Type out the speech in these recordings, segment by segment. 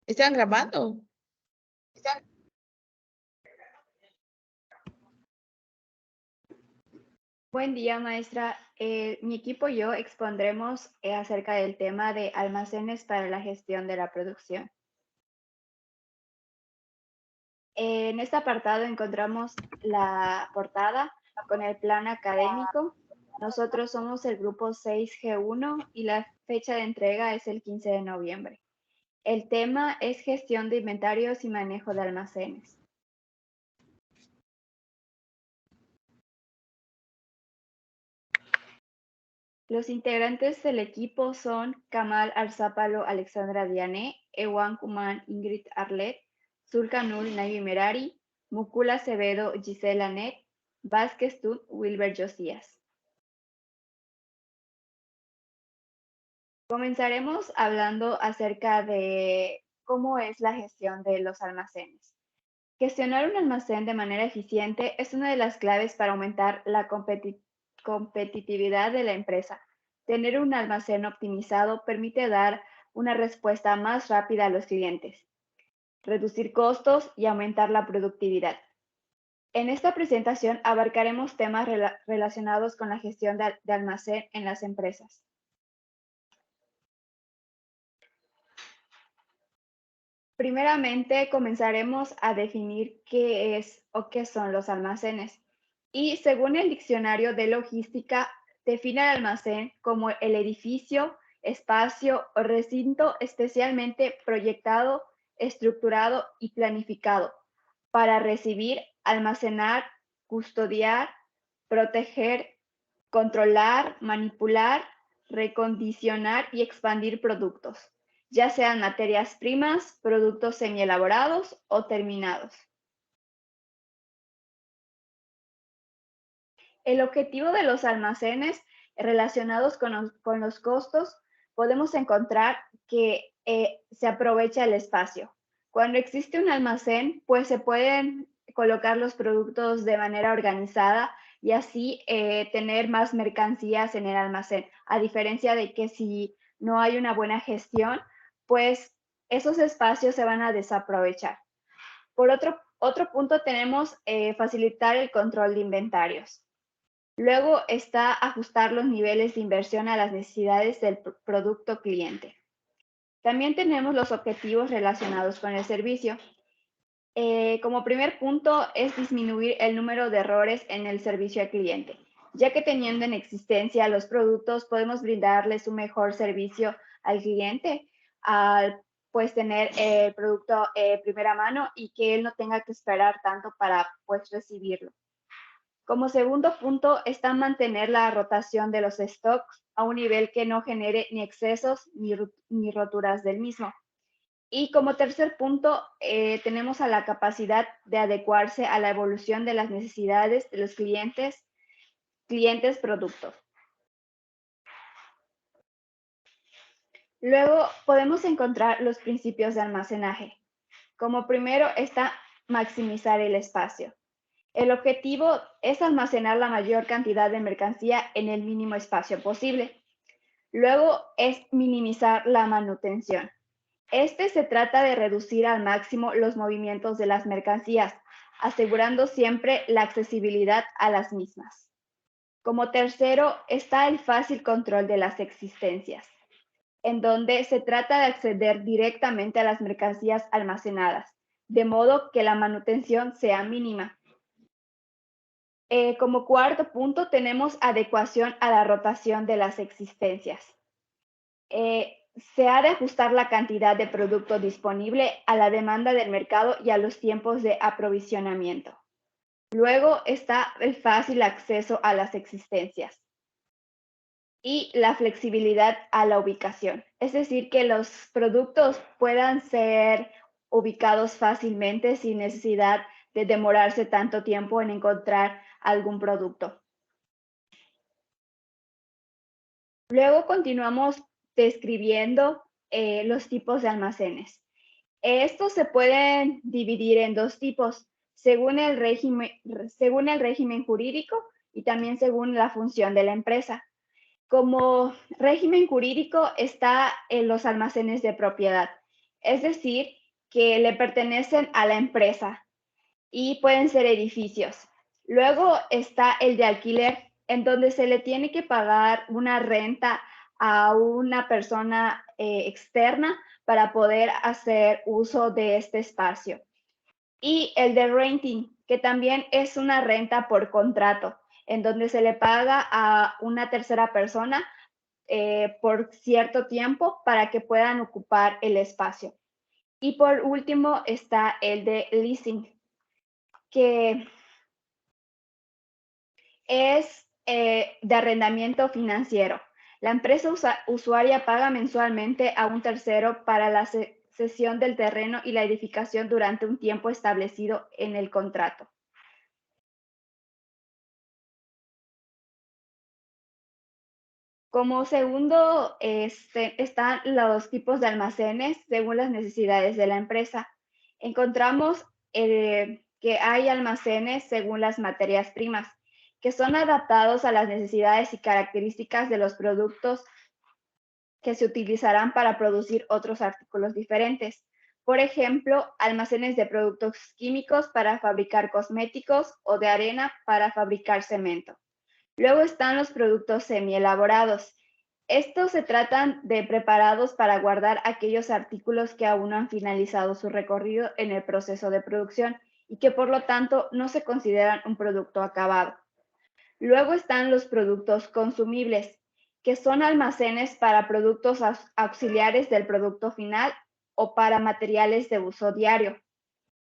¿Están grabando? Buen día, maestra. Mi equipo y yo expondremos acerca del tema de almacenes para la gestión de la producción. En este apartado encontramos la portada con el plan académico. Nosotros somos el grupo 6G1 y la fecha de entrega es el 15 de noviembre. El tema es gestión de inventarios y manejo de almacenes. Los integrantes del equipo son Kamal Arzápalo, Alexandra Diané, Ewan Kuman, Ingrid Arlet, Zulkanul Navi Merari, Mukula Acevedo, Gisela Net, Vázquez Tut, Wilber Josías. Comenzaremos hablando acerca de cómo es la gestión de los almacenes. Gestionar un almacén de manera eficiente es una de las claves para aumentar la competitividad de la empresa. Tener un almacén optimizado permite dar una respuesta más rápida a los clientes, reducir costos y aumentar la productividad. En esta presentación abarcaremos temas relacionados con la gestión de almacén en las empresas. Primeramente, comenzaremos a definir qué es o qué son los almacenes. Y según el diccionario de logística, define el almacén como el edificio, espacio o recinto especialmente proyectado, estructurado y planificado para recibir, almacenar, custodiar, proteger, controlar, manipular, recondicionar y expandir productos, ya sean materias primas, productos semielaborados o terminados. El objetivo de los almacenes relacionados con los costos, podemos encontrar que se aprovecha el espacio. Cuando existe un almacén, pues se pueden colocar los productos de manera organizada y así tener más mercancías en el almacén, a diferencia de que si no hay una buena gestión, pues esos espacios se van a desaprovechar. Por otro punto tenemos facilitar el control de inventarios. Luego está ajustar los niveles de inversión a las necesidades del producto cliente. También tenemos los objetivos relacionados con el servicio. Como primer punto es disminuir el número de errores en el servicio al cliente, ya que teniendo en existencia los productos podemos brindarles un mejor servicio al cliente al pues tener el producto primera mano y que él no tenga que esperar tanto para pues recibirlo. Como segundo punto está mantener la rotación de los stocks a un nivel que no genere ni excesos ni roturas del mismo. Y como tercer punto, tenemos a la capacidad de adecuarse a la evolución de las necesidades de los clientes productos. Luego podemos encontrar los principios de almacenaje. Como primero está maximizar el espacio. El objetivo es almacenar la mayor cantidad de mercancía en el mínimo espacio posible. Luego es minimizar la manutención. Se trata de reducir al máximo los movimientos de las mercancías, asegurando siempre la accesibilidad a las mismas. Como tercero está el fácil control de las existencias, en donde se trata de acceder directamente a las mercancías almacenadas, de modo que la manutención sea mínima. Como cuarto punto tenemos adecuación a la rotación de las existencias. Se ha de ajustar la cantidad de producto disponible a la demanda del mercado y a los tiempos de aprovisionamiento. Luego está el fácil acceso a las existencias y la flexibilidad a la ubicación. Es decir, que los productos puedan ser ubicados fácilmente sin necesidad de demorarse tanto tiempo en encontrar algún producto. Luego continuamos describiendo los tipos de almacenes. Estos se pueden dividir en dos tipos, según el régimen jurídico y también según la función de la empresa. Como régimen jurídico está en los almacenes de propiedad, es decir, que le pertenecen a la empresa y pueden ser edificios. Luego está el de alquiler, en donde se le tiene que pagar una renta a una persona externa para poder hacer uso de este espacio. Y el de renting, que también es una renta por contrato, en donde se le paga a una tercera persona por cierto tiempo para que puedan ocupar el espacio. Y por último está el de leasing, que es de arrendamiento financiero. La empresa usuaria paga mensualmente a un tercero para la cesión del terreno y la edificación durante un tiempo establecido en el contrato. Como segundo, están los tipos de almacenes según las necesidades de la empresa. Encontramos que hay almacenes según las materias primas, que son adaptados a las necesidades y características de los productos que se utilizarán para producir otros artículos diferentes. Por ejemplo, almacenes de productos químicos para fabricar cosméticos o de arena para fabricar cemento. Luego están los productos semielaborados. Estos se tratan de preparados para guardar aquellos artículos que aún no han finalizado su recorrido en el proceso de producción y que por lo tanto no se consideran un producto acabado. Luego están los productos consumibles, que son almacenes para productos auxiliares del producto final o para materiales de uso diario.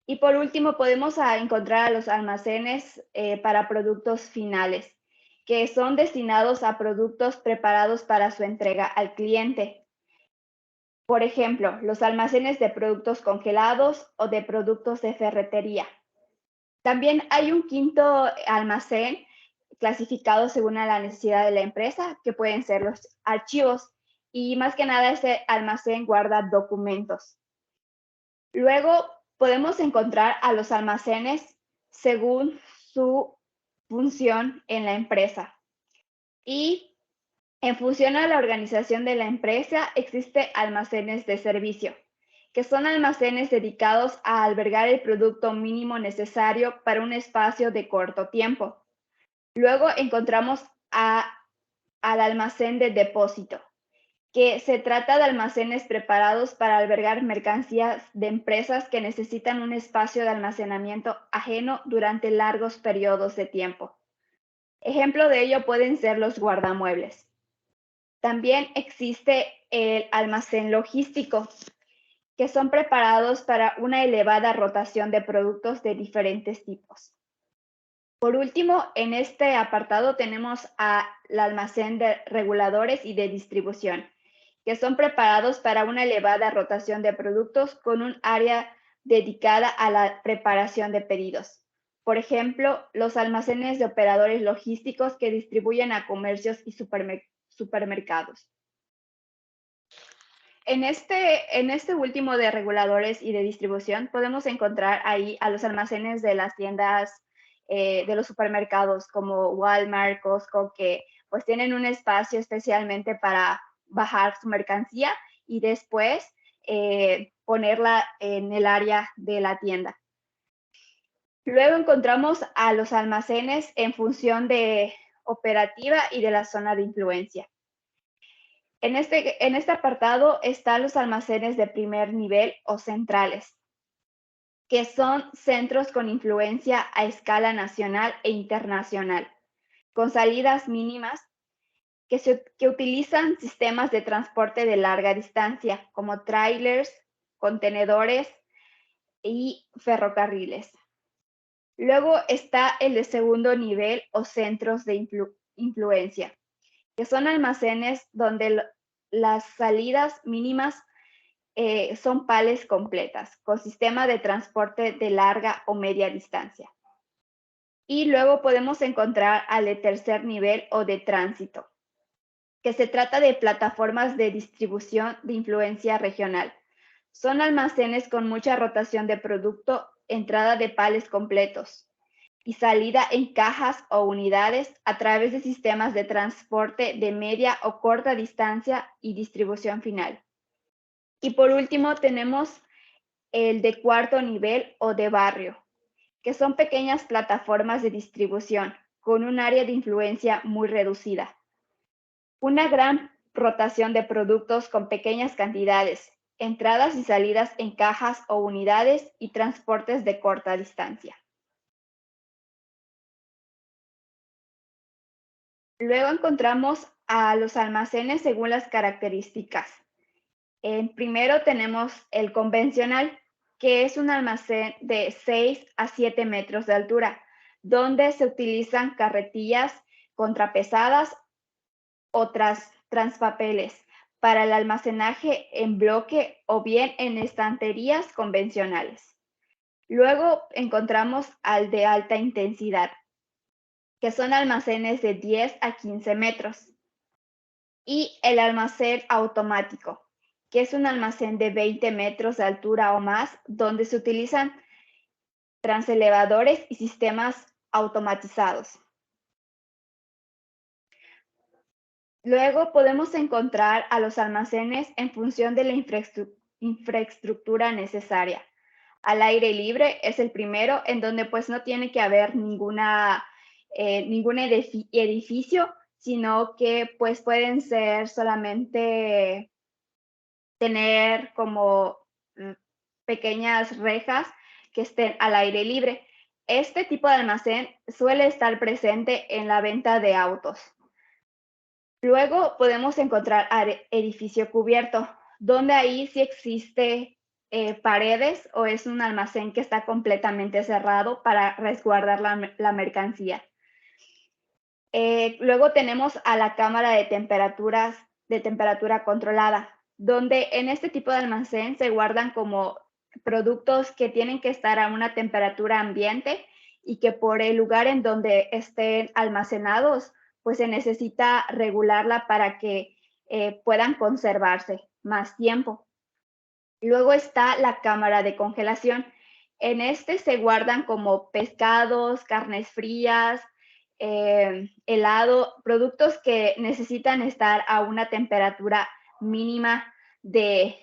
Y por último, podemos encontrar a los almacenes para productos finales, que son destinados a productos preparados para su entrega al cliente. Por ejemplo, los almacenes de productos congelados o de productos de ferretería. También hay un quinto almacén clasificado según a la necesidad de la empresa, que pueden ser los archivos. Y más que nada, ese almacén guarda documentos. Luego podemos encontrar a los almacenes según su función en la empresa. Y en función a la organización de la empresa, existe almacenes de servicio, que son almacenes dedicados a albergar el producto mínimo necesario para un espacio de corto tiempo. Luego encontramos al almacén de depósito, que se trata de almacenes preparados para albergar mercancías de empresas que necesitan un espacio de almacenamiento ajeno durante largos periodos de tiempo. Ejemplo de ello pueden ser los guardamuebles. También existe el almacén logístico, que son preparados para una elevada rotación de productos de diferentes tipos. Por último, en este apartado tenemos al almacén de reguladores y de distribución, que son preparados para una elevada rotación de productos con un área dedicada a la preparación de pedidos. Por ejemplo, los almacenes de operadores logísticos que distribuyen a comercios y supermercados. En este último de reguladores y de distribución, podemos encontrar ahí a los almacenes de las tiendas de los supermercados como Walmart, Costco, que pues tienen un espacio especialmente para bajar su mercancía y después ponerla en el área de la tienda. Luego encontramos a los almacenes en función de operativa y de la zona de influencia. En este apartado están los almacenes de primer nivel o centrales, que son centros con influencia a escala nacional e internacional, con salidas mínimas que utilizan sistemas de transporte de larga distancia, como trailers, contenedores y ferrocarriles. Luego está el de segundo nivel o centros de influencia, que son almacenes donde las salidas mínimas son pales completas, con sistema de transporte de larga o media distancia. Y luego podemos encontrar al de tercer nivel o de tránsito, que se trata de plataformas de distribución de influencia regional. Son almacenes con mucha rotación de producto, entrada de pales completos, y salida en cajas o unidades a través de sistemas de transporte de media o corta distancia y distribución final. Y por último tenemos el de cuarto nivel o de barrio, que son pequeñas plataformas de distribución con un área de influencia muy reducida. Una gran rotación de productos con pequeñas cantidades, entradas y salidas en cajas o unidades y transportes de corta distancia. Luego encontramos a los almacenes según las características. Primero tenemos el convencional, que es un almacén de 6 a 7 metros de altura, donde se utilizan carretillas contrapesadas o transpapeles para el almacenaje en bloque o bien en estanterías convencionales. Luego encontramos al de alta intensidad, que son almacenes de 10 a 15 metros. Y el almacén automático, que es un almacén de 20 metros de altura o más, donde se utilizan transelevadores y sistemas automatizados. Luego podemos encontrar a los almacenes en función de la infraestructura necesaria. Al aire libre es el primero, en donde pues no tiene que haber ningún edificio, sino que pues pueden ser solamente tener como pequeñas rejas que estén al aire libre. Este tipo de almacén suele estar presente en la venta de autos. Luego podemos encontrar edificio cubierto, donde ahí sí existe paredes o es un almacén que está completamente cerrado para resguardar la mercancía. Luego tenemos a la cámara de temperatura controlada, donde en este tipo de almacén se guardan como productos que tienen que estar a una temperatura ambiente y que por el lugar en donde estén almacenados, pues se necesita regularla para que puedan conservarse más tiempo. Luego está la cámara de congelación. En este se guardan como pescados, carnes frías, helado, productos que necesitan estar a una temperatura mínima de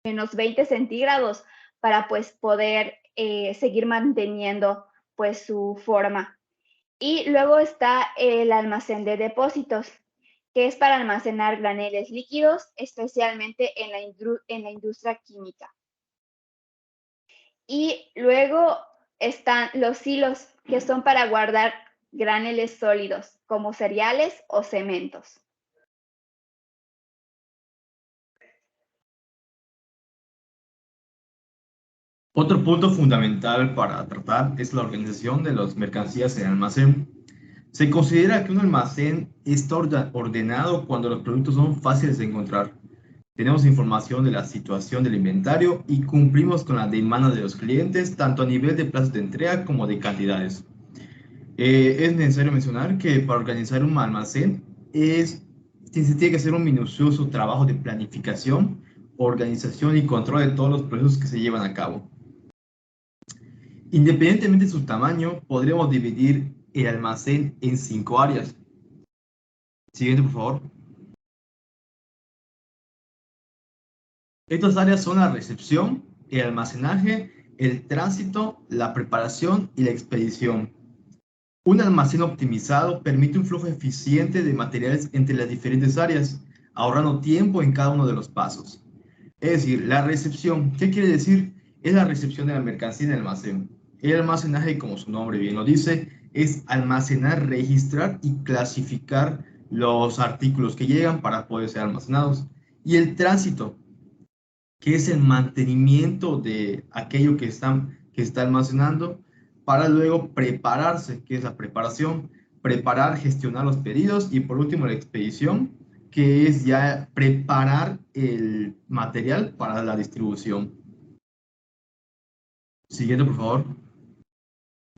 menos 20 centígrados para pues poder seguir manteniendo pues su forma. Y luego está el almacén de depósitos, que es para almacenar graneles líquidos, especialmente en la industria química. Y luego están los silos, que son para guardar graneles sólidos, como cereales o cementos. Otro punto fundamental para tratar es la organización de las mercancías en el almacén. Se considera que un almacén está ordenado cuando los productos son fáciles de encontrar. Tenemos información de la situación del inventario y cumplimos con la demanda de los clientes, tanto a nivel de plazos de entrega como de cantidades. Es necesario mencionar que para organizar un almacén se tiene que hacer un minucioso trabajo de planificación, organización y control de todos los procesos que se llevan a cabo. Independientemente de su tamaño, podríamos dividir el almacén en 5 áreas. Siguiente, por favor. Estas áreas son la recepción, el almacenaje, el tránsito, la preparación y la expedición. Un almacén optimizado permite un flujo eficiente de materiales entre las diferentes áreas, ahorrando tiempo en cada uno de los pasos. Es decir, la recepción, ¿qué quiere decir? Es la recepción de la mercancía en el almacén. El almacenaje, como su nombre bien lo dice, es almacenar, registrar y clasificar los artículos que llegan para poder ser almacenados. Y el tránsito, que es el mantenimiento de aquello que está almacenando para luego prepararse, que es la preparación, preparar, gestionar los pedidos y por último la expedición, que es ya preparar el material para la distribución. Siguiente, por favor.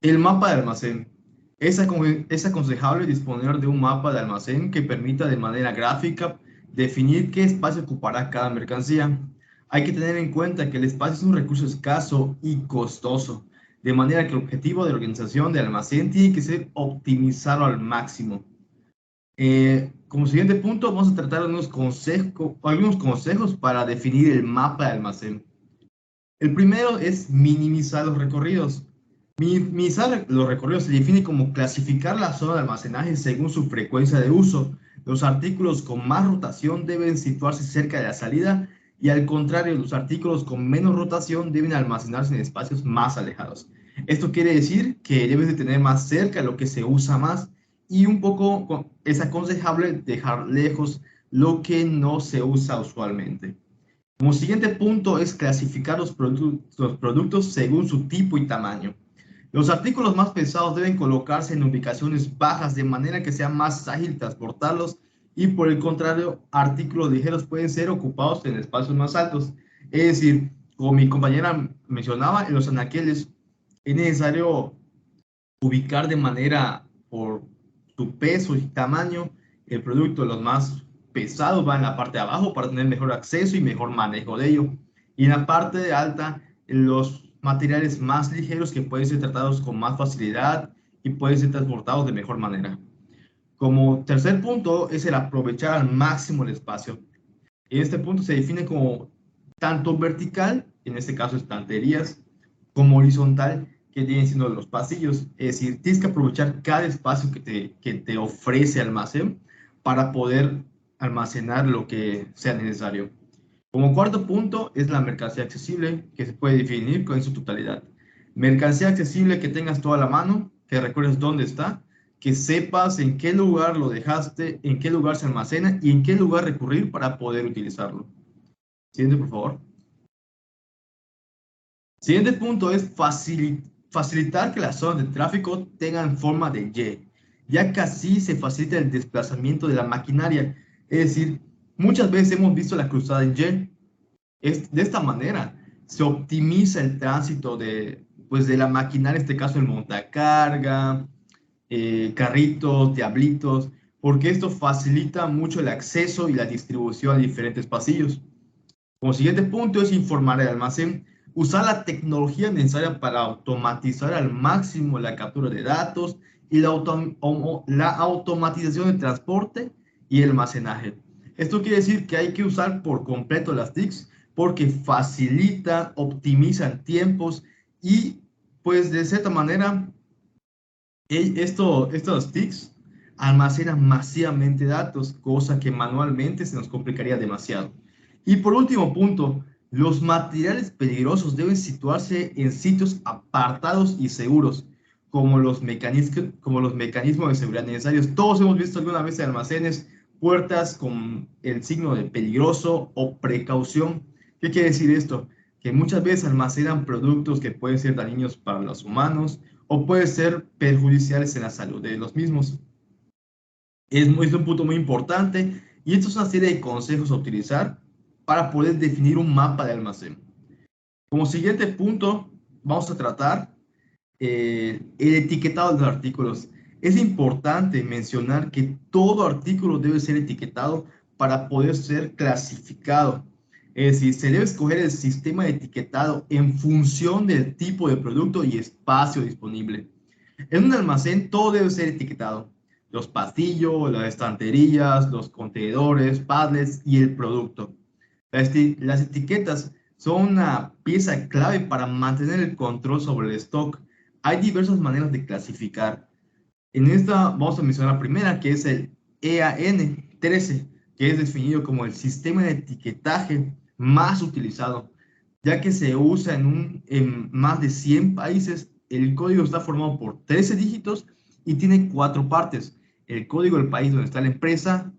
El mapa de almacén. Es aconsejable disponer de un mapa de almacén que permita de manera gráfica definir qué espacio ocupará cada mercancía. Hay que tener en cuenta que el espacio es un recurso escaso y costoso. de manera que el objetivo de la organización del almacén tiene que ser optimizarlo al máximo. Como siguiente punto, vamos a tratar algunos consejos para definir el mapa de almacén. El primero es minimizar los recorridos. Minimizar los recorridos se define como clasificar la zona de almacenaje según su frecuencia de uso. Los artículos con más rotación deben situarse cerca de la salida y al contrario, los artículos con menos rotación deben almacenarse en espacios más alejados. Esto quiere decir que debes de tener más cerca lo que se usa más y un poco es aconsejable dejar lejos lo que no se usa usualmente. Como siguiente punto es clasificar los productos según su tipo y tamaño. Los artículos más pesados deben colocarse en ubicaciones bajas de manera que sea más ágil transportarlos y por el contrario, artículos ligeros pueden ser ocupados en espacios más altos. Es decir, como mi compañera mencionaba, en los anaqueles es necesario ubicar de manera por su peso y tamaño el producto. Los más pesados van en la parte de abajo para tener mejor acceso y mejor manejo de ello. Y en la parte alta, los materiales más ligeros que pueden ser tratados con más facilidad y pueden ser transportados de mejor manera. Como tercer punto es el aprovechar al máximo el espacio. En este punto se define como tanto vertical, en este caso estanterías, como horizontal, que vienen siendo los pasillos. Es decir, tienes que aprovechar cada espacio que te ofrece el almacén para poder almacenar lo que sea necesario. Como cuarto punto es la mercancía accesible, que se puede definir con su totalidad. Mercancía accesible que tengas toda la mano, que recuerdes dónde está, que sepas en qué lugar lo dejaste, en qué lugar se almacena y en qué lugar recurrir para poder utilizarlo. Siguiente, por favor. Siguiente punto es facilitar que las zonas de tráfico tengan forma de Y, ya que así se facilita el desplazamiento de la maquinaria. Es decir, muchas veces hemos visto la cruzada en Y. De esta manera se optimiza el tránsito de la maquinaria, en este caso el montacarga, carritos, diablitos, porque esto facilita mucho el acceso y la distribución a diferentes pasillos. Como siguiente punto es informar el almacén, usar la tecnología necesaria para automatizar al máximo la captura de datos y la automatización del transporte y el almacenaje. Esto quiere decir que hay que usar por completo las TICs porque facilita, optimizan tiempos y pues de cierta manera estos TICs almacenan masivamente datos, cosa que manualmente se nos complicaría demasiado. Y por último punto, los materiales peligrosos deben situarse en sitios apartados y seguros, como los mecanismos de seguridad necesarios. Todos hemos visto alguna vez en almacenes puertas con el signo de peligroso o precaución. ¿Qué quiere decir esto? Que muchas veces almacenan productos que pueden ser dañinos para los humanos o pueden ser perjudiciales en la salud de los mismos. Es un punto muy importante y esto es una serie de consejos a utilizar para poder definir un mapa de almacén. Como siguiente punto, vamos a tratar el etiquetado de los artículos. Es importante mencionar que todo artículo debe ser etiquetado para poder ser clasificado. Es decir, se debe escoger el sistema de etiquetado en función del tipo de producto y espacio disponible. En un almacén todo debe ser etiquetado. Los pasillos, las estanterías, los contenedores, padlets y el producto. Las etiquetas son una pieza clave para mantener el control sobre el stock. Hay diversas maneras de clasificar. En esta vamos a mencionar la primera, que es el EAN 13, que es definido como el sistema de etiquetaje más utilizado, ya que se usa en más de 100 países. El código está formado por 13 dígitos y tiene 4 partes. El código del país donde está la empresa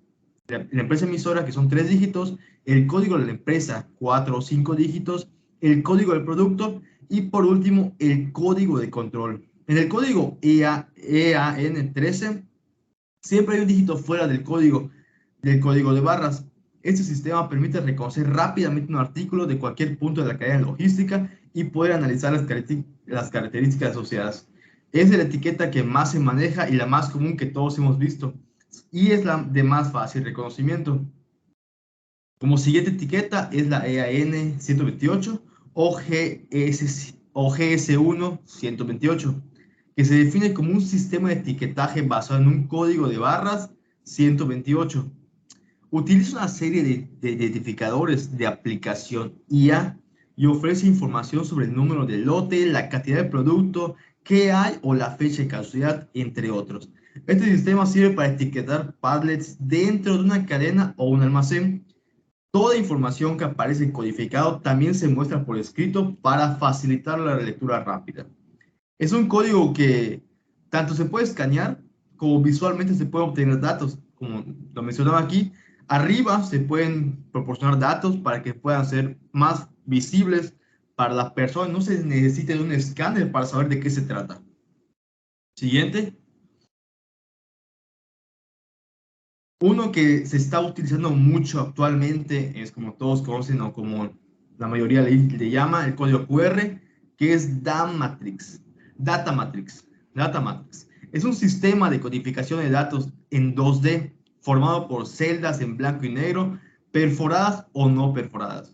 emisora, que son 3 dígitos, el código de la empresa, 4 o 5 dígitos, el código del producto y por último el código de control. En el código EAN 13 siempre hay un dígito fuera del código de barras. Este sistema permite reconocer rápidamente un artículo de cualquier punto de la cadena logística y poder analizar las características asociadas. Es la etiqueta que más se maneja y la más común que todos hemos visto, y es la de más fácil reconocimiento. Como siguiente etiqueta es la EAN 128 o GS o GS1 128, que se define como un sistema de etiquetaje basado en un código de barras 128. Utiliza una serie de identificadores de aplicación IA y ofrece información sobre el número de lote, la cantidad de producto, qué hay o la fecha de caducidad, entre otros. Este sistema sirve para etiquetar padlets dentro de una cadena o un almacén. Toda información que aparece codificado también se muestra por escrito para facilitar la lectura rápida. Es un código que tanto se puede escanear como visualmente se pueden obtener datos. Como lo mencionaba aquí, arriba se pueden proporcionar datos para que puedan ser más visibles para la persona. No se necesita de un escáner para saber de qué se trata. Siguiente. Uno que se está utilizando mucho actualmente es, como todos conocen o como la mayoría le llama, el código QR, que es Damatrix. Data Matrix. Data Matrix. Es un sistema de codificación de datos en 2D formado por celdas en blanco y negro, perforadas o no perforadas,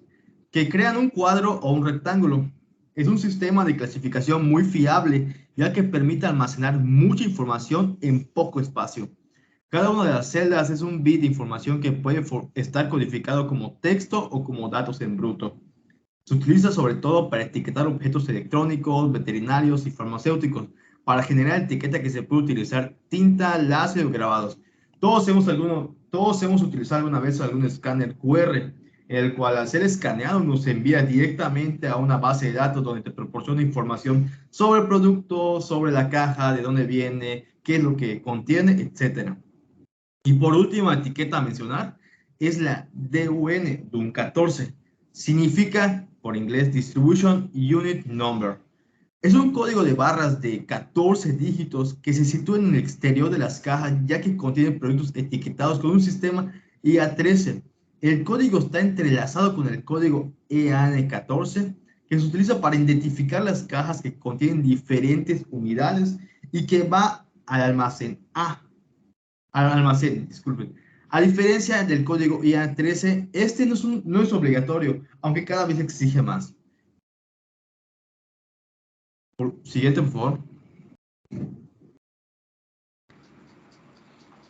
que crean un cuadro o un rectángulo. Es un sistema de clasificación muy fiable, ya que permite almacenar mucha información en poco espacio. Cada una de las celdas es un bit de información que puede estar codificado como texto o como datos en bruto. Se utiliza sobre todo para etiquetar objetos electrónicos, veterinarios y farmacéuticos, para generar etiqueta que se puede utilizar tinta, láser o grabados. Todos hemos utilizado alguna vez algún escáner QR, el cual al ser escaneado nos envía directamente a una base de datos donde te proporciona información sobre el producto, sobre la caja, de dónde viene, qué es lo que contiene, etcétera. Y por última etiqueta a mencionar es la DUN, DUN 14. Significa, por inglés, Distribution Unit Number. Es un código de barras de 14 dígitos que se sitúa en el exterior de las cajas, ya que contiene productos etiquetados con un sistema IA13. El código está entrelazado con el código EAN14, que se utiliza para identificar las cajas que contienen diferentes unidades y que va al almacén A. Al almacén, disculpen. A diferencia del código IA13, este no es obligatorio, aunque cada vez exige más. Siguiente, por favor.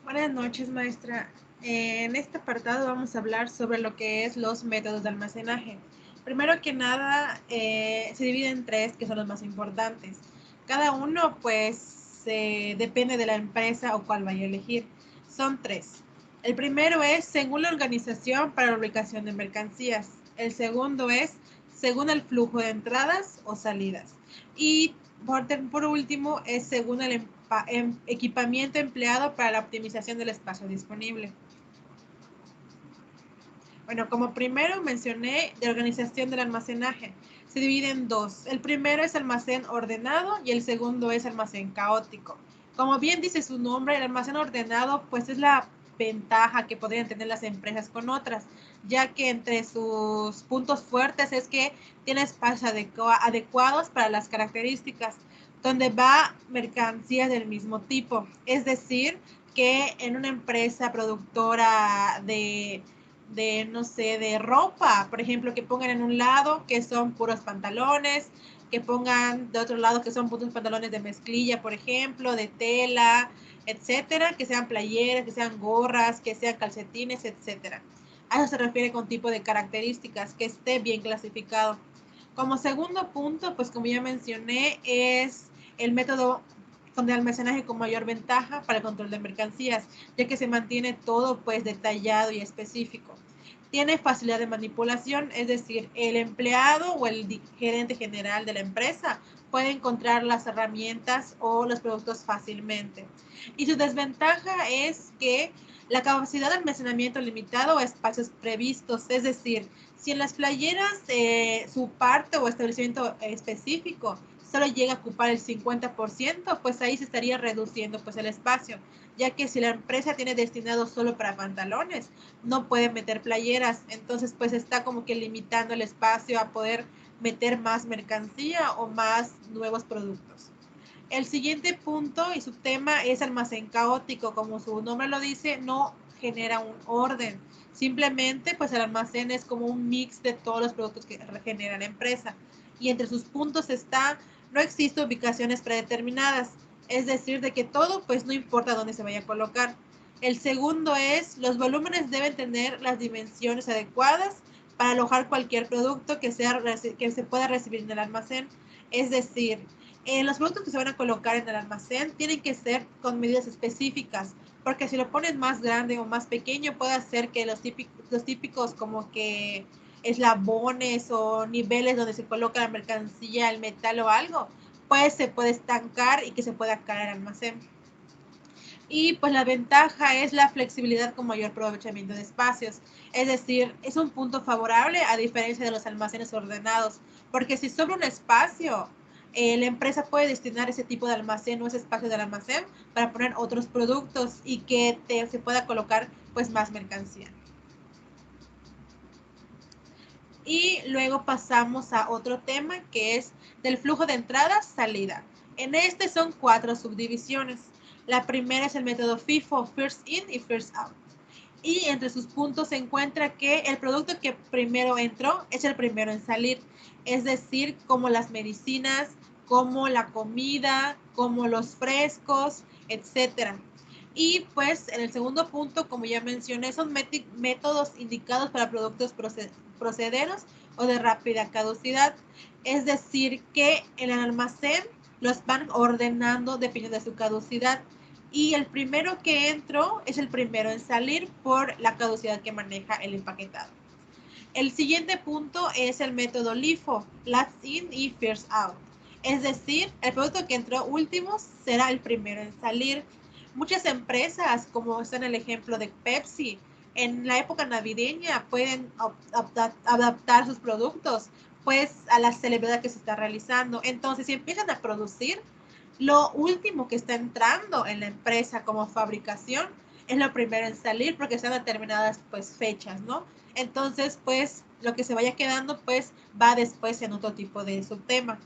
Buenas noches, maestra. En este apartado vamos a hablar sobre lo que es los métodos de almacenaje. Primero que nada, se divide en tres, que son los más importantes. Cada uno, pues, depende de la empresa o cuál vaya a elegir. Son tres. El primero es según la organización para la ubicación de mercancías. El segundo es según el flujo de entradas o salidas. Y por último, es según el equipamiento empleado para la optimización del espacio disponible. Bueno, como primero mencioné, de organización del almacenaje. Se divide en dos. El primero es almacén ordenado y el segundo es almacén caótico. Como bien dice su nombre, el almacén ordenado pues es la ventaja que podrían tener las empresas con otras, ya que entre sus puntos fuertes es que tiene espacios adecuados para las características, donde va mercancías del mismo tipo. Es decir, que en una empresa productora no sé, de ropa, por ejemplo, que pongan en un lado que son puros pantalones, que pongan de otro lado que son puros pantalones de mezclilla, por ejemplo, de tela, etcétera, que sean playeras, que sean gorras, que sean calcetines, etcétera. A eso se refiere con tipo de características, que esté bien clasificado. Como segundo punto, pues como ya mencioné, es el método de almacenaje con mayor ventaja para el control de mercancías, ya que se mantiene todo pues detallado y específico. Tiene facilidad de manipulación, es decir, el empleado o el gerente general de la empresa puede encontrar las herramientas o los productos fácilmente. Y su desventaja es que la capacidad de almacenamiento limitado a espacios previstos, es decir, si en las playeras su parte o establecimiento específico solo llega a ocupar el 50%, pues ahí se estaría reduciendo pues el espacio, ya que si la empresa tiene destinado solo para pantalones, no puede meter playeras, entonces pues está como que limitando el espacio a poder meter más mercancía o más nuevos productos. El siguiente punto y su tema es almacén caótico, como su nombre lo dice, no genera un orden, simplemente pues el almacén es como un mix de todos los productos que genera la empresa. Y entre sus puntos está, no existe ubicaciones predeterminadas, es decir, de que todo pues no importa dónde se vaya a colocar. El segundo es, los volúmenes deben tener las dimensiones adecuadas para alojar cualquier producto que se pueda recibir en el almacén. Es decir, los productos que se van a colocar en el almacén tienen que ser con medidas específicas, porque si lo ponen más grande o más pequeño puede hacer que los típicos como que eslabones o niveles donde se coloca la mercancía, el metal o algo, pues se puede estancar y que se pueda caer al almacén. Y pues la ventaja es la flexibilidad con mayor aprovechamiento de espacios. Es decir, es un punto favorable a diferencia de los almacenes ordenados, porque si sobra un espacio, la empresa puede destinar ese tipo de almacén o ese espacio del almacén para poner otros productos y que se pueda colocar pues más mercancía. Y luego pasamos a otro tema que es del flujo de entrada-salida. En este son 4 subdivisiones. La primera es el método FIFO, First In y First Out. Y entre sus puntos se encuentra que el producto que primero entró es el primero en salir. Es decir, como las medicinas, como la comida, como los frescos, etc. Y pues en el segundo punto, como ya mencioné, son métodos indicados para productos procederos o de rápida caducidad. Es decir, que en el almacén los van ordenando dependiendo de su caducidad. Y el primero que entró es el primero en salir por la caducidad que maneja el empaquetado. El siguiente punto es el método LIFO, Last In y First Out. Es decir, el producto que entró último será el primero en salir. Muchas empresas, como está en el ejemplo de Pepsi, en la época navideña pueden adaptar sus productos pues a la celebridad que se está realizando. Entonces, si empiezan a producir, lo último que está entrando en la empresa como fabricación es lo primero en salir porque están determinadas pues fechas, ¿no? Entonces, pues lo que se vaya quedando pues va después en otro tipo de subtema.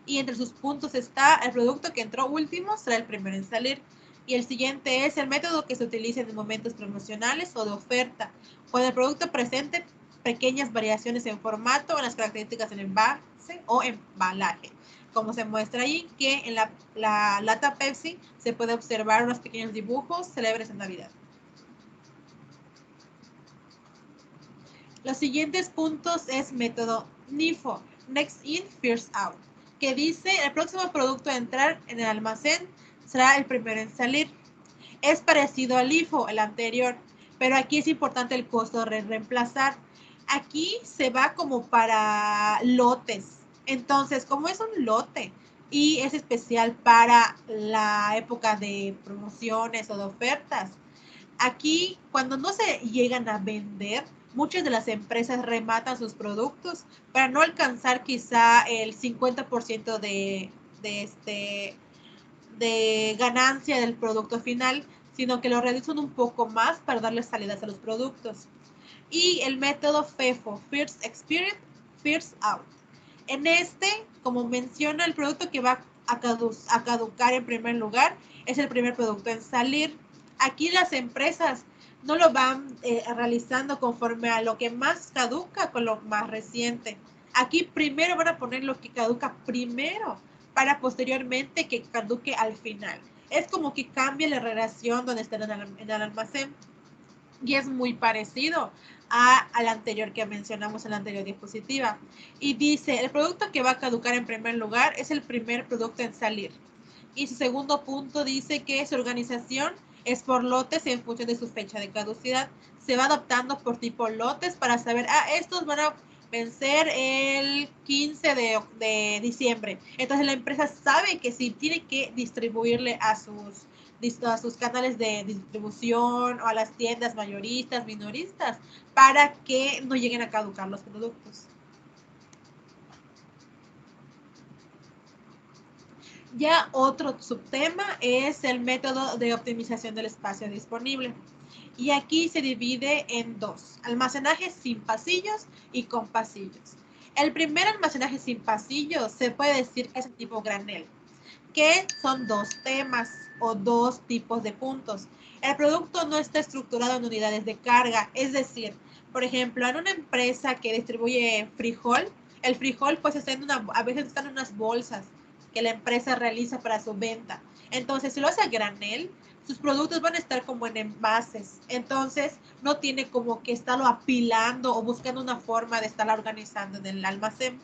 Y entre sus puntos está el producto que entró último será el primero en salir. Y el siguiente es el método que se utiliza en momentos promocionales o de oferta, cuando el producto presente pequeñas variaciones en formato o en las características del envase o embalaje. Como se muestra ahí que en la lata Pepsi se puede observar unos pequeños dibujos célebres en Navidad. Los siguientes puntos es método NIFO, Next In, First Out, que dice el próximo producto a entrar en el almacén será el primero en salir. Es parecido al LIFO, el anterior, pero aquí es importante el costo de reemplazar. Aquí se va como para lotes. Entonces, como es un lote y es especial para la época de promociones o de ofertas, aquí cuando no se llegan a vender, muchas de las empresas rematan sus productos para no alcanzar quizá el 50% de ganancia del producto final, sino que lo reducen un poco más para darle salidas a los productos. Y el método FEFO, First Experience, First Out. En este, como menciona, el producto que va a caducar en primer lugar es el primer producto en salir. Aquí las empresas no lo van realizando conforme a lo que más caduca con lo más reciente. Aquí primero van a poner lo que caduca primero para posteriormente que caduque al final. Es como que cambia la relación donde está en el almacén y es muy parecido al anterior que mencionamos en la anterior diapositiva. Y dice, el producto que va a caducar en primer lugar es el primer producto en salir. Y su segundo punto dice que su organización es por lotes en función de su fecha de caducidad. Se va adaptando por tipo lotes para saber, estos van a vencer el 15 de diciembre. Entonces la empresa sabe que si tiene que distribuirle a sus canales de distribución o a las tiendas mayoristas, minoristas, para que no lleguen a caducar los productos. Ya otro subtema es el método de optimización del espacio disponible. Y aquí se divide en dos, almacenaje sin pasillos y con pasillos. El primer almacenaje sin pasillos se puede decir que es el tipo granel, que son dos temas o dos tipos de puntos. El producto no está estructurado en unidades de carga, es decir, por ejemplo, en una empresa que distribuye frijol, El frijol pues a veces están en unas bolsas que la empresa realiza para su venta. Entonces, si lo hace a granel, sus productos van a estar como en envases. Entonces, no tiene como que estarlo apilando o buscando una forma de estarlo organizando en el almacén.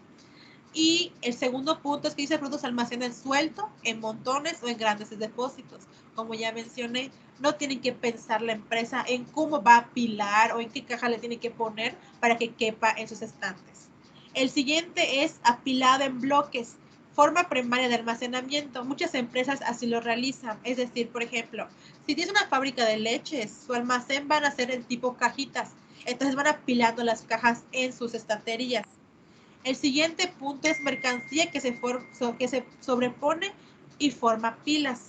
Y el segundo punto es que dice productos almacenan suelto, en montones o en grandes depósitos. Como ya mencioné, no tienen que pensar la empresa en cómo va a apilar o en qué caja le tiene que poner para que quepa en sus estantes. El siguiente es apilado en bloques, forma primaria de almacenamiento. Muchas empresas así lo realizan. Es decir, por ejemplo, si tienes una fábrica de leches, su almacén van a ser en tipo cajitas. Entonces van apilando las cajas en sus estanterías. El siguiente punto es mercancía que se sobrepone y forma pilas.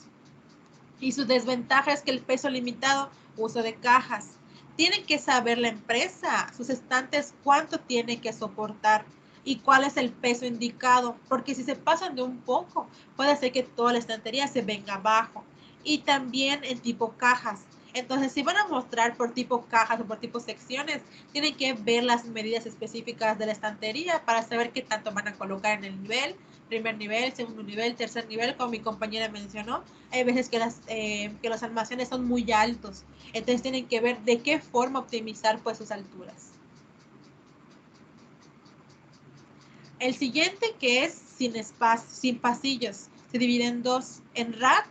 Y su desventaja es que el peso limitado, uso de cajas. Tienen que saber la empresa, sus estantes, cuánto tiene que soportar y cuál es el peso indicado, porque si se pasan de un poco, puede ser que toda la estantería se venga abajo. Y también en tipo cajas. Entonces, si van a mostrar por tipo cajas o por tipo secciones, tienen que ver las medidas específicas de la estantería para saber qué tanto van a colocar en el nivel, primer nivel, segundo nivel, tercer nivel, como mi compañera mencionó. Hay veces que los almacenes son muy altos, entonces tienen que ver de qué forma optimizar pues sus alturas. El siguiente, que es sin pasillos, se divide en dos, en rack,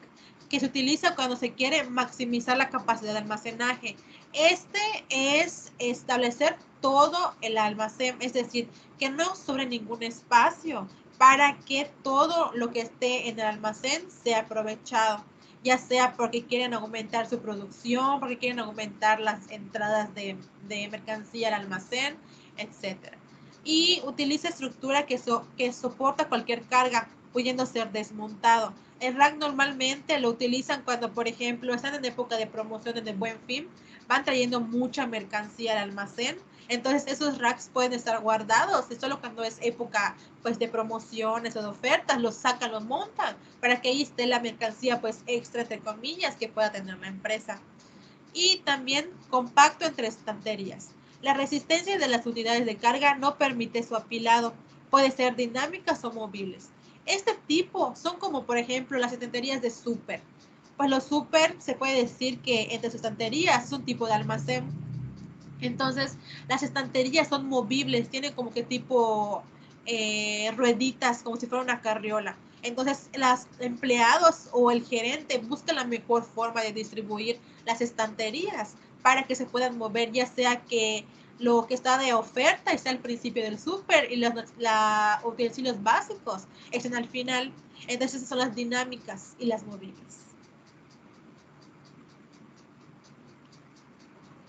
que se utiliza cuando se quiere maximizar la capacidad de almacenaje. Este es establecer todo el almacén, es decir, que no sobre ningún espacio para que todo lo que esté en el almacén sea aprovechado, ya sea porque quieren aumentar su producción, porque quieren aumentar las entradas de mercancía al almacén, etcétera. Y utiliza estructura que soporta cualquier carga, pudiendo ser desmontado. El rack normalmente lo utilizan cuando, por ejemplo, están en época de promociones de Buen Fin, van trayendo mucha mercancía al almacén. Entonces esos racks pueden estar guardados y solo cuando es época pues de promociones o de ofertas los sacan, los montan para que ahí esté la mercancía pues extra entre comillas que pueda tener la empresa. Y también compacto entre estanterías. La resistencia de las unidades de carga no permite su apilado. Puede ser dinámicas o movibles. Este tipo son como por ejemplo las estanterías de súper. Pues los súper se puede decir que entre sus estanterías es un tipo de almacén. Entonces las estanterías son movibles, tienen como que tipo rueditas, como si fuera una carriola. Entonces, los empleados o el gerente buscan la mejor forma de distribuir las estanterías para que se puedan mover, ya sea que lo que está de oferta está al principio del súper y los utensilios básicos están al final. Entonces, esas son las dinámicas y las movibles.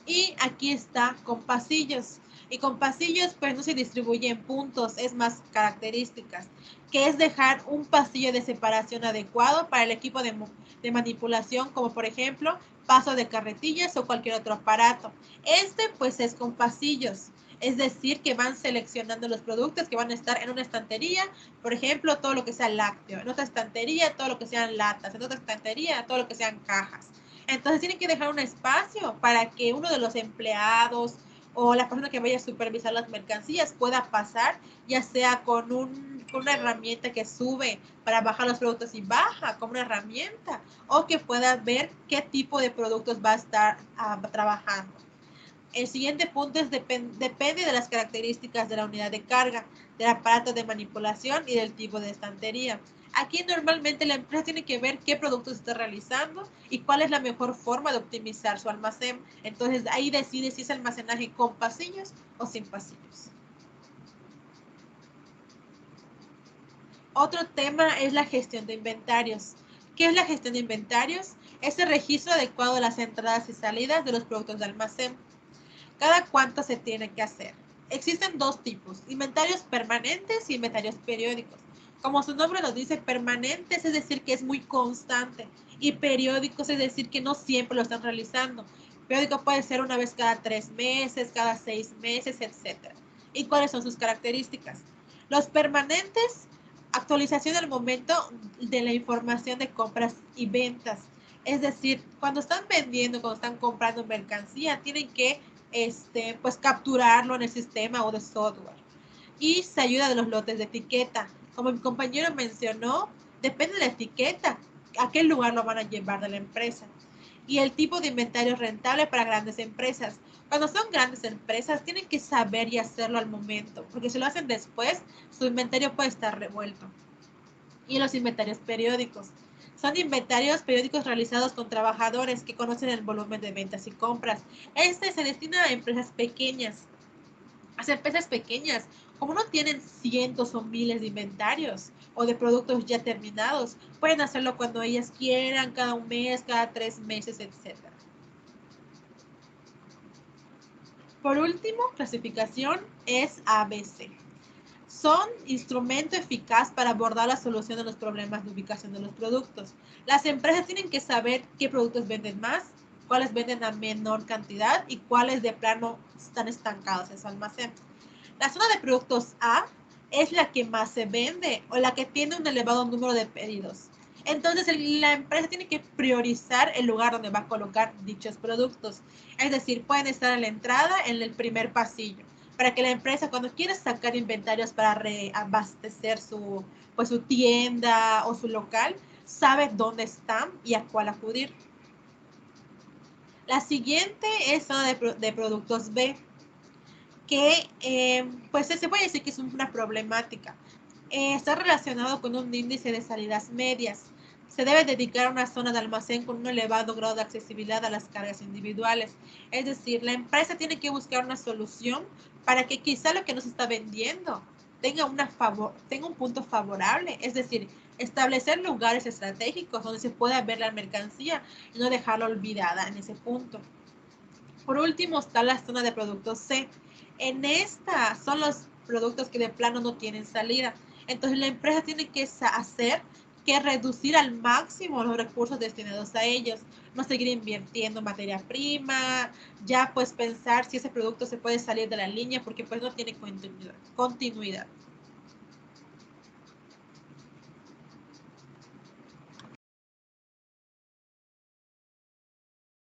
Y aquí está con pasillos. Y con pasillos pues no se distribuye en puntos, es más características, que es dejar un pasillo de separación adecuado para el equipo de manipulación, como por ejemplo paso de carretillas o cualquier otro aparato. Este pues es con pasillos, es decir, que van seleccionando los productos que van a estar en una estantería, por ejemplo, todo lo que sea lácteo, en otra estantería todo lo que sean latas, en otra estantería todo lo que sean cajas. Entonces tienen que dejar un espacio para que uno de los empleados o la persona que vaya a supervisar las mercancías pueda pasar, ya sea con una herramienta que sube para bajar los productos y baja como una herramienta, o que pueda ver qué tipo de productos va a estar trabajando. El siguiente punto es depende de las características de la unidad de carga, del aparato de manipulación y del tipo de estantería. Aquí normalmente la empresa tiene que ver qué productos está realizando y cuál es la mejor forma de optimizar su almacén. Entonces ahí decide si es almacenaje con pasillos o sin pasillos. Otro tema es la gestión de inventarios. ¿Qué es la gestión de inventarios? Es el registro adecuado de las entradas y salidas de los productos de almacén. ¿Cada cuánto se tiene que hacer? Existen dos tipos, inventarios permanentes y inventarios periódicos. Como su nombre lo dice, permanentes es decir que es muy constante y periódicos es decir que no siempre lo están realizando. Periódico puede ser una vez cada 3 meses, cada 6 meses, etc. ¿Y cuáles son sus características? Los permanentes, actualización al momento de la información de compras y ventas. Es decir, cuando están vendiendo, cuando están comprando mercancía, tienen que pues capturarlo en el sistema o de software. y se ayuda de los lotes de etiqueta. Como mi compañero mencionó, depende de la etiqueta, a qué lugar lo van a llevar de la empresa. Y el tipo de inventario rentable para grandes empresas. Cuando son grandes empresas, tienen que saber y hacerlo al momento, porque si lo hacen después, su inventario puede estar revuelto. Y los inventarios periódicos. Son inventarios periódicos realizados con trabajadores que conocen el volumen de ventas y compras. Este se destina a empresas pequeñas. Las empresas pequeñas, como no tienen cientos o miles de inventarios o de productos ya terminados, pueden hacerlo cuando ellas quieran, cada un mes, cada 3 meses, etc. Por último, clasificación es ABC. Son instrumento eficaz para abordar la solución de los problemas de ubicación de los productos. Las empresas tienen que saber qué productos venden más, cuáles venden a menor cantidad y cuáles de plano están estancados en su almacén. La zona de productos A es la que más se vende o la que tiene un elevado número de pedidos. Entonces, la empresa tiene que priorizar el lugar donde va a colocar dichos productos. Es decir, pueden estar en la entrada, en el primer pasillo, para que la empresa, cuando quiera sacar inventarios para reabastecer su tienda o su local, sabe dónde están y a cuál acudir. La siguiente es zona de productos B, que pues se puede decir que es una problemática. Está relacionado con un índice de salidas medias. Se debe dedicar a una zona de almacén con un elevado grado de accesibilidad a las cargas individuales. Es decir, la empresa tiene que buscar una solución para que quizá lo que nos está vendiendo tenga un punto favorable. Es decir, establecer lugares estratégicos donde se pueda ver la mercancía y no dejarla olvidada en ese punto. Por último está la zona de productos C. En esta son los productos que de plano no tienen salida. Entonces la empresa tiene que hacer que reducir al máximo los recursos destinados a ellos, no seguir invirtiendo en materia prima, ya pues pensar si ese producto se puede salir de la línea porque pues no tiene continuidad.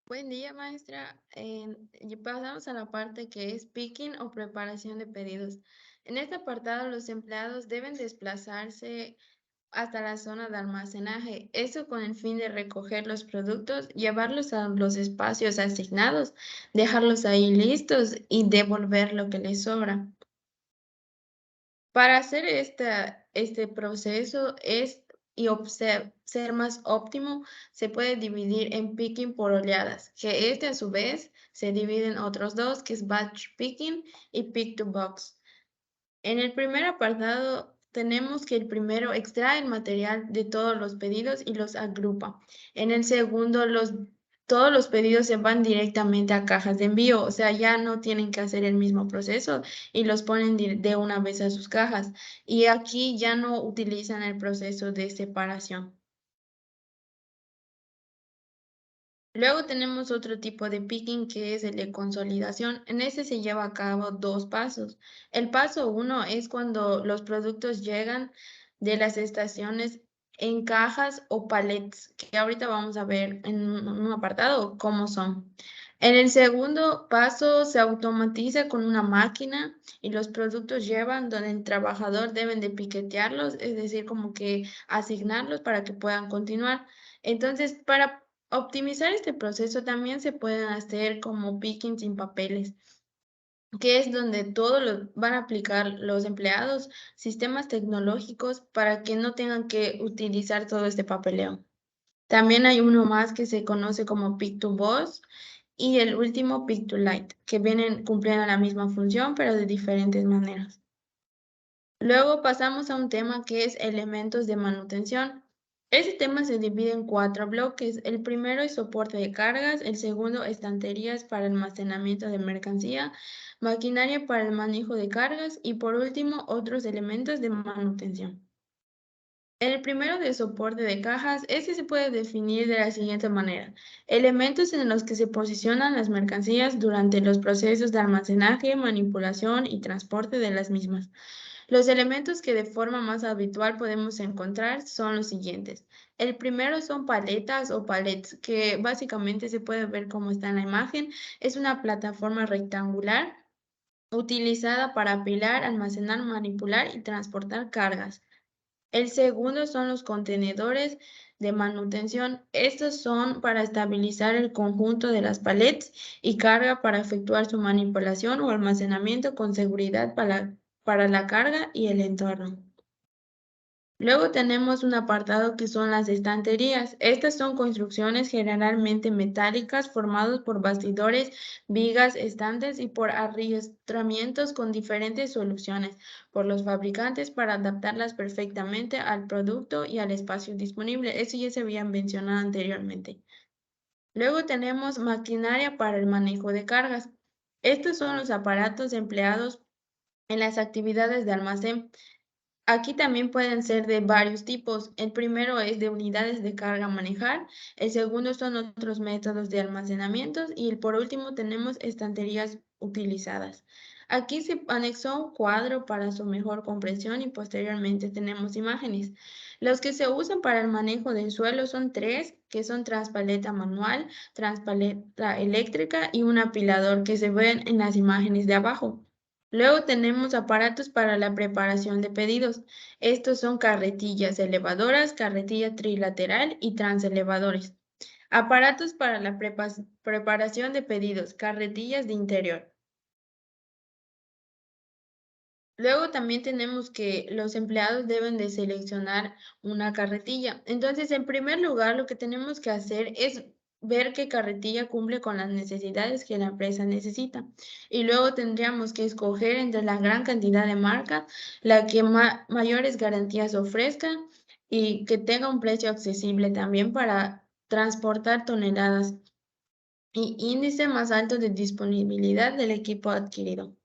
Buen día, maestra. Y pasamos a la parte que es picking o preparación de pedidos. En este apartado, los empleados deben desplazarse hasta la zona de almacenaje, eso con el fin de recoger los productos, llevarlos a los espacios asignados, dejarlos ahí listos y devolver lo que les sobra. Para hacer este proceso ser más óptimo, se puede dividir en picking por oleadas, que a su vez se divide en otros dos, que es batch picking y pick to box. En el primer apartado tenemos que el primero extrae el material de todos los pedidos y los agrupa. En el segundo, todos los pedidos se van directamente a cajas de envío, o sea, ya no tienen que hacer el mismo proceso y los ponen de una vez a sus cajas. Y aquí ya no utilizan el proceso de separación. Luego tenemos otro tipo de picking que es el de consolidación. En este se lleva a cabo dos pasos. El paso 1 es cuando los productos llegan de las estaciones en cajas o palets, que ahorita vamos a ver en un apartado cómo son. En el segundo paso se automatiza con una máquina y los productos llevan donde el trabajador deben de piquetearlos, es decir, como que asignarlos para que puedan continuar. Entonces, para optimizar este proceso también se pueden hacer como picking sin papeles, que es donde van a aplicar los empleados sistemas tecnológicos para que no tengan que utilizar todo este papeleo. También hay uno más que se conoce como pick to box y el último pick to light, que vienen cumpliendo la misma función pero de diferentes maneras. Luego pasamos a un tema que es elementos de manutención. Este tema se divide en 4 bloques. El primero es soporte de cargas, el segundo estanterías para almacenamiento de mercancía, maquinaria para el manejo de cargas y por último otros elementos de manutención. El primero de soporte de cajas, este se puede definir de la siguiente manera. Elementos en los que se posicionan las mercancías durante los procesos de almacenaje, manipulación y transporte de las mismas. Los elementos que de forma más habitual podemos encontrar son los siguientes. El primero son paletas o palets, que básicamente se puede ver como está en la imagen. Es una plataforma rectangular utilizada para apilar, almacenar, manipular y transportar cargas. El segundo son los contenedores de manutención. Estos son para estabilizar el conjunto de las palets y carga para efectuar su manipulación o almacenamiento con seguridad para la carga y el entorno. Luego tenemos un apartado que son las estanterías. Estas son construcciones generalmente metálicas formadas por bastidores, vigas, estantes y por arrastramientos con diferentes soluciones por los fabricantes para adaptarlas perfectamente al producto y al espacio disponible. Eso ya se había mencionado anteriormente. Luego tenemos maquinaria para el manejo de cargas. Estos son los aparatos empleados en las actividades de almacén. Aquí también pueden ser de varios tipos. El primero es de unidades de carga a manejar, el segundo son otros métodos de almacenamiento y por último tenemos estanterías utilizadas. Aquí se anexó un cuadro para su mejor comprensión y posteriormente tenemos imágenes. Los que se usan para el manejo del suelo son tres, que son transpaleta manual, transpaleta eléctrica y un apilador que se ven en las imágenes de abajo. Luego tenemos aparatos para la preparación de pedidos. Estos son carretillas elevadoras, carretilla trilateral y transelevadores. Aparatos para la preparación de pedidos, carretillas de interior. Luego también tenemos que los empleados deben de seleccionar una carretilla. Entonces, en primer lugar, lo que tenemos que hacer es ver qué carretilla cumple con las necesidades que la empresa necesita. Y luego tendríamos que escoger entre la gran cantidad de marcas, la que mayores garantías ofrezca y que tenga un precio accesible también para transportar toneladas y índice más alto de disponibilidad del equipo adquirido.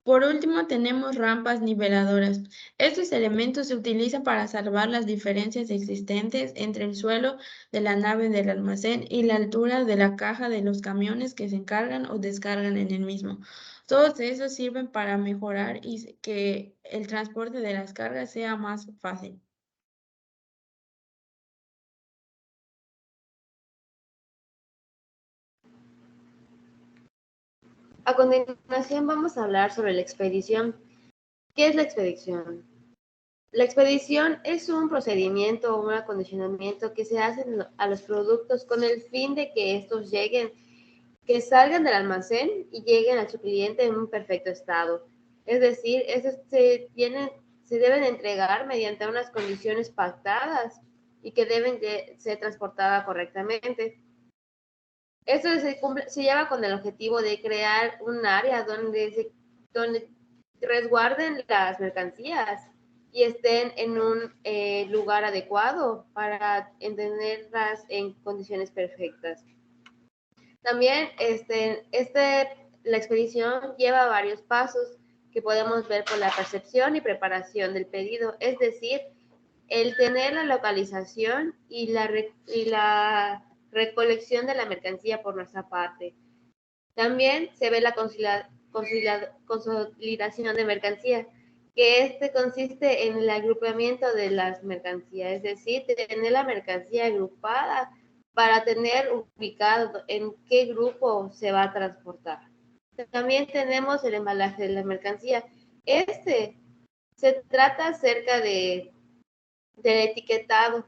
Por último, tenemos rampas niveladoras. Estos elementos se utilizan para salvar las diferencias existentes entre el suelo de la nave del almacén y la altura de la caja de los camiones que se encargan o descargan en el mismo. Todos esos sirven para mejorar y que el transporte de las cargas sea más fácil. A continuación vamos a hablar sobre la expedición. ¿Qué es la expedición? La expedición es un procedimiento o un acondicionamiento que se hace a los productos con el fin de que estos que salgan del almacén y lleguen a su cliente en un perfecto estado. Es decir, estos se deben entregar mediante unas condiciones pactadas y que deben ser transportadas correctamente. Esto se lleva con el objetivo de crear un área donde resguarden las mercancías y estén en un lugar adecuado para tenerlas en condiciones perfectas. También la expedición lleva varios pasos que podemos ver por la percepción y preparación del pedido, es decir, el tener la localización y la recolección de la mercancía por nuestra parte. También se ve la consolidación de mercancía, que consiste en el agrupamiento de las mercancías, es decir, tener la mercancía agrupada para tener ubicado en qué grupo se va a transportar. También tenemos el embalaje de la mercancía. Se trata acerca del etiquetado.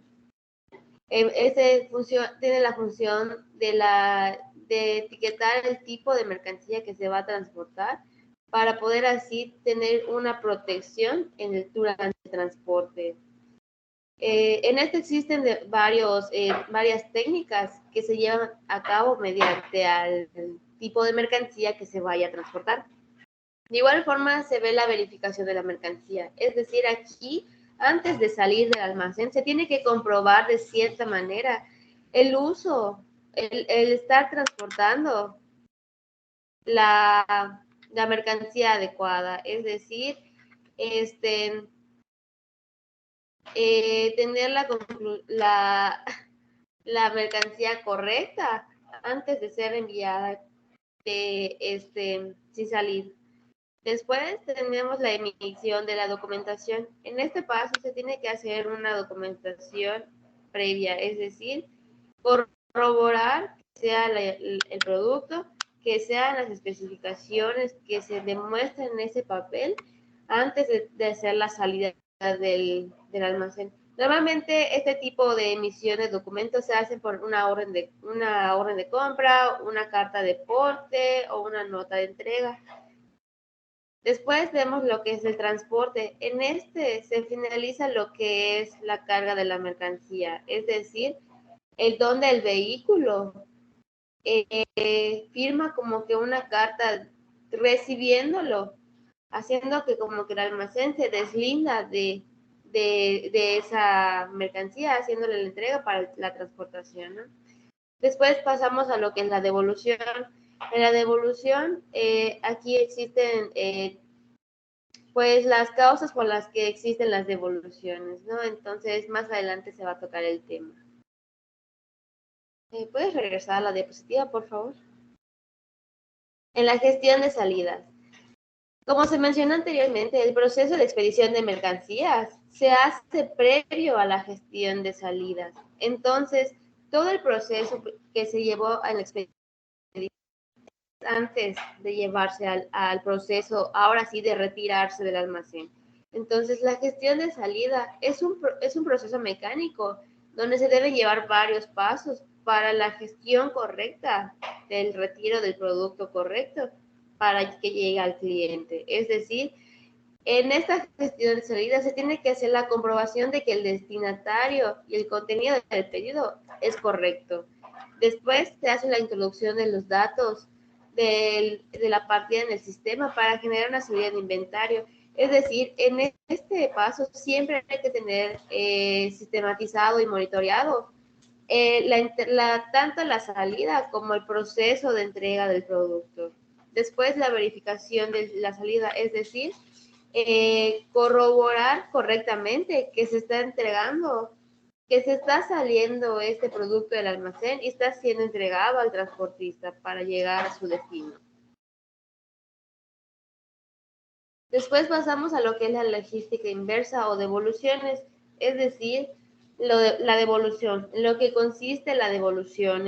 Tiene la función de etiquetar el tipo de mercancía que se va a transportar para poder así tener una protección durante el transporte. En este existen varias técnicas que se llevan a cabo mediante al tipo de mercancía que se vaya a transportar. De igual forma se ve la verificación de la mercancía, es decir, aquí antes de salir del almacén se tiene que comprobar de cierta manera el uso, el estar transportando la mercancía adecuada, es decir, tener la mercancía correcta antes de ser enviada sin salir. Después tenemos la emisión de la documentación. En este paso se tiene que hacer una documentación previa, es decir, corroborar que sea el producto que sean las especificaciones que se demuestren en ese papel antes de hacer la salida del almacén. Normalmente este tipo de emisión de documentos se hace por una orden de compra, una carta de porte o una nota de entrega. Después vemos lo que es el transporte. En este se finaliza lo que es la carga de la mercancía, es decir, el don del vehículo firma como que una carta recibiéndolo, haciendo que como que el almacén se deslinda de esa mercancía, haciéndole la entrega para la transportación, ¿no? Después pasamos a lo que es la devolución. En la devolución, aquí existen pues las causas por las que existen las devoluciones, ¿no? Entonces, más adelante se va a tocar el tema. ¿Puedes regresar a la diapositiva, por favor? En la gestión de salidas. Como se mencionó anteriormente, el proceso de expedición de mercancías se hace previo a la gestión de salidas. Entonces, todo el proceso que se llevó a la expedición antes de llevarse al proceso, ahora sí, de retirarse del almacén. Entonces, la gestión de salida es un proceso mecánico donde se deben llevar varios pasos para la gestión correcta del retiro del producto correcto para que llegue al cliente. Es decir, en esta gestión de salida se tiene que hacer la comprobación de que el destinatario y el contenido del pedido es correcto. Después se hace la introducción de los datos de la partida en el sistema para generar una salida de inventario. Es decir, en este paso siempre hay que tener sistematizado y monitoreado tanto la salida como el proceso de entrega del producto. Después la verificación de la salida, es decir, corroborar correctamente que se está entregando, que se está saliendo este producto del almacén y está siendo entregado al transportista para llegar a su destino. Después pasamos a lo que es la logística inversa o devoluciones, es decir, la devolución, en lo que consiste la devolución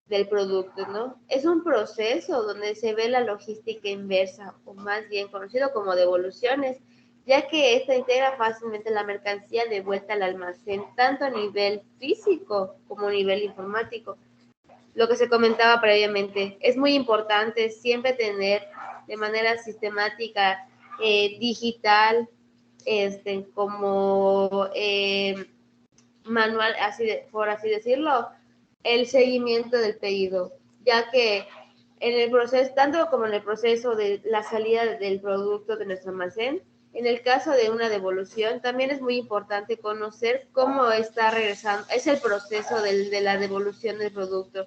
del producto, ¿no? Es un proceso donde se ve la logística inversa, o más bien conocido como devoluciones, ya que esta integra fácilmente la mercancía de vuelta al almacén, tanto a nivel físico como a nivel informático. Lo que se comentaba previamente, es muy importante siempre tener de manera sistemática, digital, como manual, por así decirlo, el seguimiento del pedido, ya que en el proceso, tanto como en el proceso de la salida del producto de nuestro almacén, en el caso de una devolución, también es muy importante conocer cómo está regresando, es el proceso de la devolución del producto,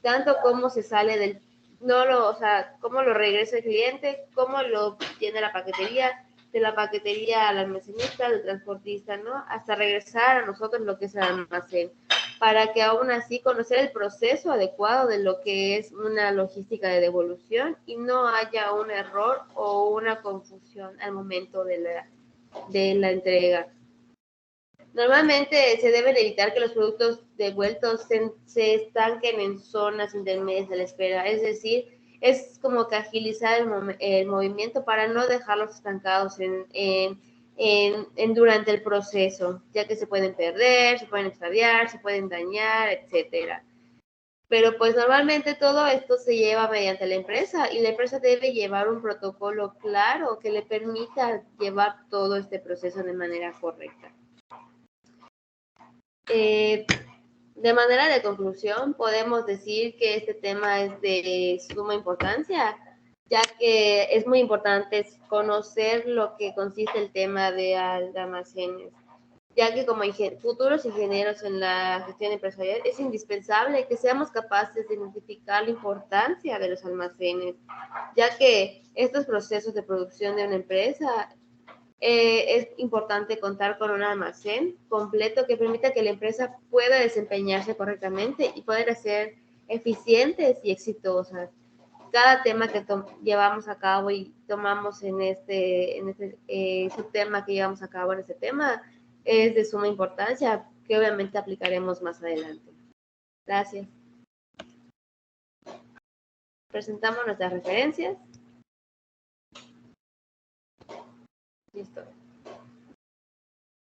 tanto cómo se sale del, o sea, cómo lo regresa el cliente, cómo lo tiene la paquetería, de la paquetería al almacenista, del transportista, ¿no? Hasta regresar a nosotros lo que es el almacén, para que aún así conocer el proceso adecuado de lo que es una logística de devolución y no haya un error o una confusión al momento de la entrega. Normalmente se debe evitar que los productos devueltos se estanquen en zonas intermedias de la espera, es decir, es como que agilizar el movimiento para no dejarlos estancados durante el proceso, ya que se pueden perder, se pueden extraviar, se pueden dañar, etcétera. Pero pues normalmente todo esto se lleva mediante la empresa y la empresa debe llevar un protocolo claro que le permita llevar todo este proceso de manera correcta. De manera de conclusión, podemos decir que este tema es de suma importancia, ya que es muy importante conocer lo que consiste el tema de almacenes, ya que como futuros ingenieros en la gestión empresarial es indispensable que seamos capaces de identificar la importancia de los almacenes, ya que estos procesos de producción de una empresa es importante contar con un almacén completo que permita que la empresa pueda desempeñarse correctamente y poder ser eficientes y exitosas. Cada tema que llevamos a cabo y tomamos en este tema que llevamos a cabo en este tema es de suma importancia, que obviamente aplicaremos más adelante. Gracias. presentamos nuestras referencias. Listo.